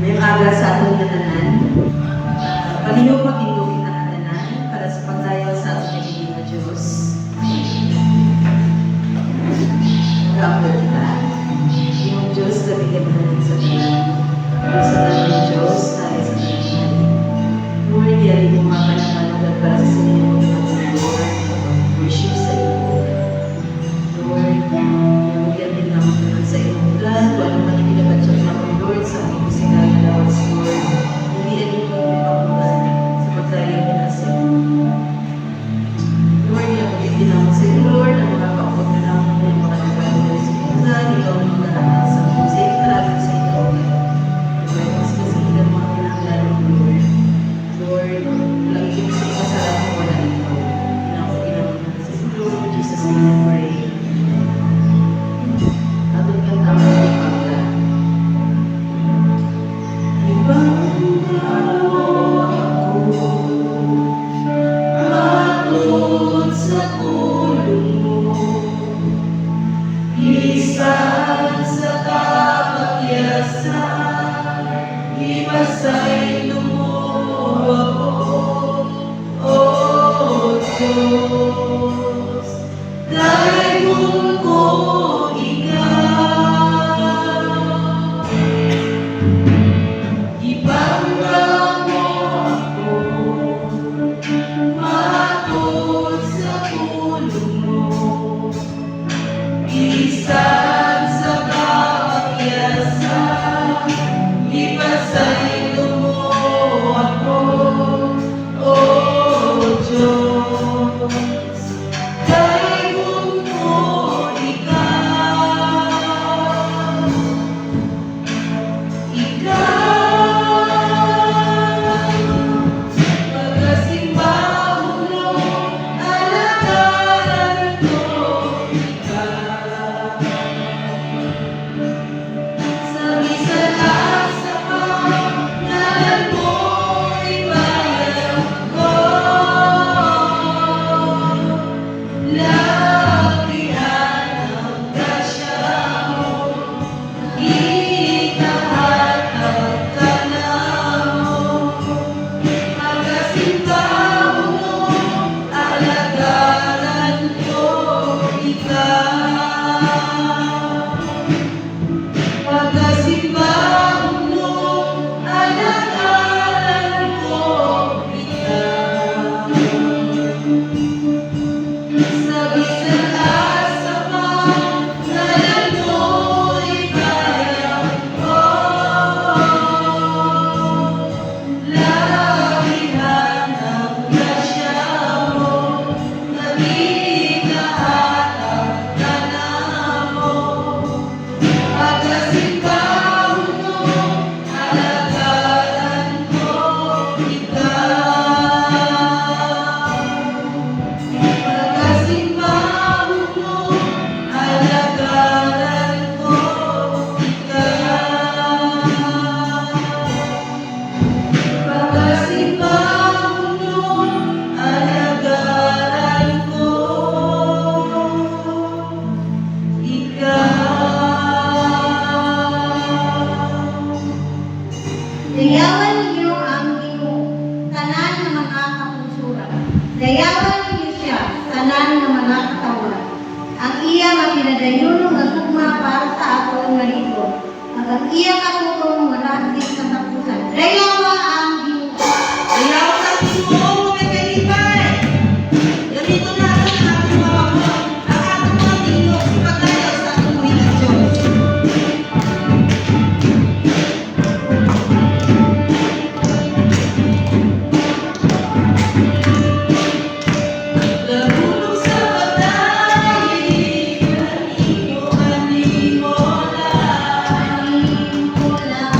Ngayong aga sa atong kananan, palihog magtindog kita kananan para sa pagdayaw sa atong nagiging na Diyos. Mag-aapod kita. Yung Diyos na bigyan mo naman sa tanan. Sa tanan ng Diyos, tayo sa tanan. Lord, yari mo mapanamanagad para sa sinimong pagsaluhan, worship sa iyo. Lord, bigyan din naman naman sa iyong plan, kung ano man yung pinabadsyon naman, Lord, sa aming musical na lawas, Lord. Hindi yan yung pagpapamulan sa pagdayaw na sa iyo. Lord, bigyan din naman sa iyo, Lord, ang mga kaupot na naman ng mga nagagawa sa pinsan, ikaw ang mga naman sa music, maraming sa iyo. Lord, mas kasihilan mga pinanggalan, Lord. Lord, lagi ko sa ikasarap mo wala ikaw. Pinakapinaman naman sa iyo, Lord, Jesus name I pray. Atong kantang ng pagka. Ibang araw ako, matod sa tulong mo, isang sa kapagyasan, ibasay lumuha ko, O Diyos, dayon ko ikaw. Ibangga mo ako, matod sa tulong mo, isang sa kaakyasan, ibasay lumuha ko, O Diyos, dayon ko ikaw. Pagkasimba mo, alagaran ko ikaw. Sa bisan sa pangalan mo, ibayang ko. Lakihan ang grasya mo, itahatag ka na mo. Pagkasimba mo, alagaran ko ikaw. Pagkasimba mo, alagaran ko ikaw. Sa bisan sa pangalan mo, ibayang ko. Lakihan ang grasya mo, nagitahatag ka na mo. Pagkasimba mo, alagaran ko ikaw. Pagkasimba mo, alagaran ko ikaw. Pagkasimba mo, alagaran ko ikaw. Dayawan ninyo ang Ginoo, tanan ng mga kapusura. Dayawan ninyo siya, tanan ng mga katawan. Ang iya mapinadayuno nga tugma para sa atong malibog. Ang iya katutong marasig sa tapusan. Dayawa ang Ginoo. Ayaw sa Ginoo, mga kaibigan. Ganito na ang ating mga buwan, ang ating mga tingog sa pagdayaw sa ating buhay ng Diyos. Lahulog sa pagdaig, kanino-kanino lang.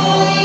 Hallelujah.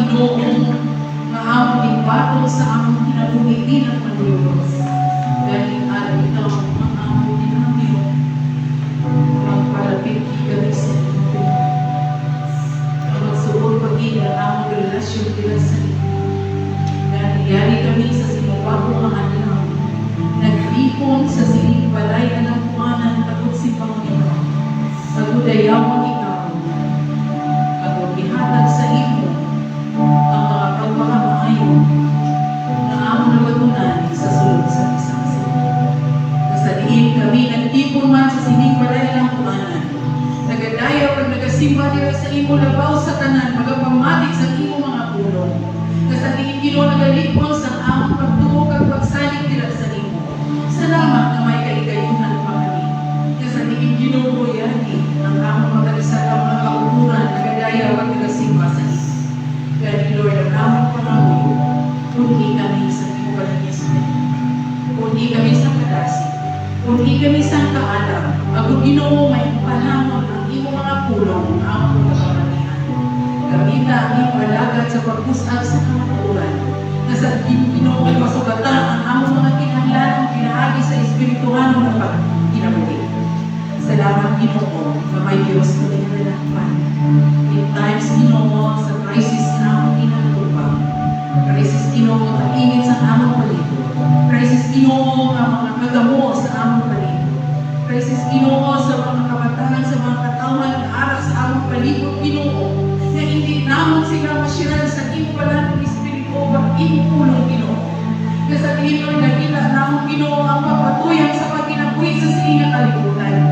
Ginoo nga among ibato sa among kinabuhi bilang manlulus. Galing araw ito ang among ginamit magpalapit kami sa iyo. Ang magsuot pag-ila among relasyon nila sa iyo. Nangyari kami sa sinubago ang adlaw. Naglipon sa siling balay ng puanan takot si Panginoon. Pagudayawang ikaw. Pagudlihatag sa imo ang mga pagmakamaayon na among nabatunan sa sulod sa isang sila. Kasaliin kami nagtipon man sa siling balay ng puanan. Nagadayaw pag nagasimba nila sa imo labaw sa tanan, magapamatik sa imo mga pulong. Kasaliin Ginoo nagalipon sa among pagtuo kag pagsalig nila sa imo. Salamat na may kaigayunan pa kami. Kasaliin Ginoo yagi ang among magalisalang mga kauturan nagadayaw pag nagasimba sa imo. God, Lord, ang among pangawi, kundi kami sa imo kalingismen. Kundi kami sa kadasi. Kundi kami sa kaalam. Agud Ginoo may panahon ang imo mga pulong ang among kakamanihan. Gamita ang iyong alagad sa pagpusag sa kamaturan na sa Ginoo ay masugatan ang among mga kinahanglan pinaagi sa espirituhan ng pagkinabuhi. Salamat Ginoo na may Diyos na pinaglalakpan. In times Ginoo sa crisis na among ginagubang. Crisis Ginoo ang ingit sa among palibot. Crisis Ginoo ang mga kagamo sa among palibot. Crisis Ginoo sa mga kabataan sa mga katawan na aras sa among palibot Ginoo. Na hindi namon sila masyiral sa imo palang espiritu o pag-impulong Ginoo. Kasi Ginoo nakita namon Ginoo ang papatuyang sa pagkinabuhi sa siningang kalibutan.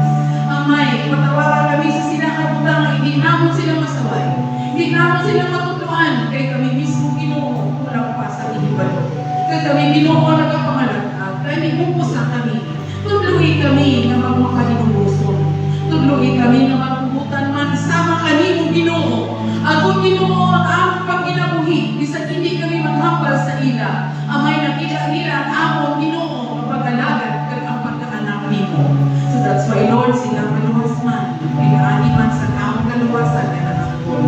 Amay, patawaran kami sa sinakabutang na hindi namon sila masaway. Hindi namon sila matutluan kay kami mismo Ginoo kulang pa sa ihibalo. Kaya kami Ginoo nagapangalagag, kaya hupos na kami. Tudluin kami na magmakalinuluson. Tudluin kami na magpubutan man sama kanimo Ginoo. Ako Ginoo ang among pagkinabuhi, bisag hindi kami maghambal sa ila. Amay nakita nila ang among Ginoo mapag-alagad kag ang pagkaanak nimo. So that's why Lord, sila maluwas man, pinaani man sa among kaluwasan na nanangkol.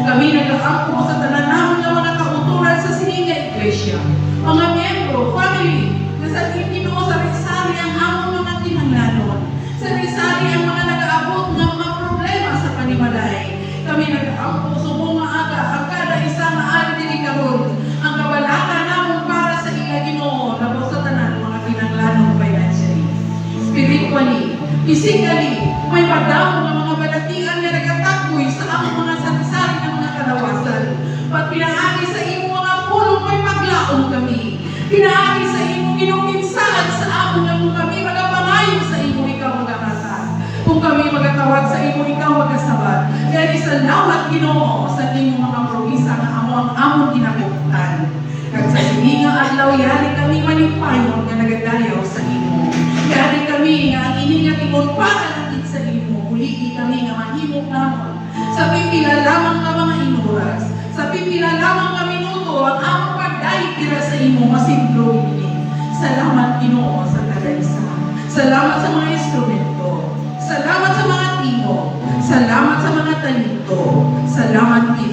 Kami nag-aampo sa tanan namon nga mga kauturan sa sininga iglesia. Mga miyembro, family, nasa Ginoo sa risari ang among mga kinahanglanon. Sa risari ang mga nag-aabot ng mga problema sa panimalay. Kami nag-aampo subong maaga ang kada isa nga ari diri karon. Ang kabalaka namon para sa ila Ginoo labaw sa tanan mga kinahanglanon financially, spiritually, physically, may padamo ng mga balatian nga nagatakoy sa among mga satisari ng mga kalawasan. Pag pinaagi sa imo mga pulong may paglaom kami. Pinaagi sa imo ginukinsaad sa among nga kung kami magapangayon sa imo ikaw magahatag. Kung kami magatawag sa imo ikaw magasabat. Kaya salamat Ginoo sa imo mga promisa nga amo ang among ginabutan. Kag sa sininga adlaw yari kami manipayon nga nagadayaw sa imo. Yari kami nga ang ini nga tingon para natin sa imo. Uligi kami nga mahimok namon. Sa pipila lamang nga mga inuras. Sa pipila lamang nga minuto ang among pagdahig tira sa imo masimplong ini. Salamat Ginoo sa kada isa. Salamat sa mga instrumento. Salamat sa mga timo. Salamat sa mga talento. Salamat Ginoo.